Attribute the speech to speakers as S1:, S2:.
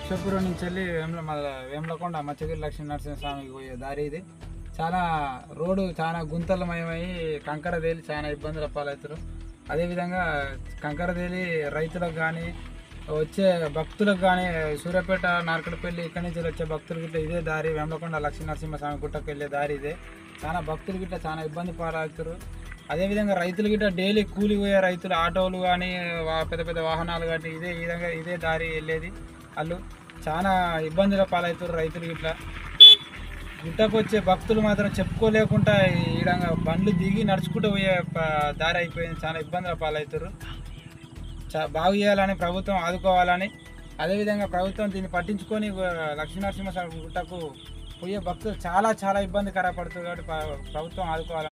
S1: లక్షపురం నుంచి వెళ్ళి వేములకొండ మచ్చగిరి లక్ష్మీ నరసింహస్వామికి పోయే దారి ఇది. చాలా రోడ్డు చాలా గుంతలమయమై కంకర తేలి చాలా ఇబ్బందుల పాలవుతారు. అదేవిధంగా కంకర తేలి రైతులకు కానీ వచ్చే భక్తులకు కానీ సూర్యాపేట నార్కడపల్లి ఇక్కడి నుంచి వచ్చే భక్తులు గిట్ల ఇదే దారి, వేములకొండ లక్ష్మీ నరసింహస్వామి గుట్టకు వెళ్ళే దారి ఇదే. చాలా భక్తులు గిట్ల చాలా ఇబ్బంది పాలవుతారు. అదేవిధంగా రైతులు గిట్ట డైలీ కూలి పోయే రైతులు ఆటోలు కానీ పెద్ద పెద్ద వాహనాలు కానీ ఇదే విధంగా ఇదే దారి వెళ్ళేది. వాళ్ళు చాలా ఇబ్బందుల పాలవుతారు. రైతులు గిట్ల గుట్టకు వచ్చే భక్తులు మాత్రం చెప్పుకోలేకుండా ఈ విధంగా బండ్లు దిగి నడుచుకుంటూ పోయే దారి అయిపోయింది. చాలా ఇబ్బందుల పాలవుతారు. బాగు చేయాలని ప్రభుత్వం ఆదుకోవాలని, అదేవిధంగా ప్రభుత్వం దీన్ని పట్టించుకొని లక్ష్మీనరసింహస్వామి గుట్టకు పోయే భక్తులు చాలా చాలా ఇబ్బందికర పడుతుంది. కాబట్టి ప్రభుత్వం ఆదుకోవాలని.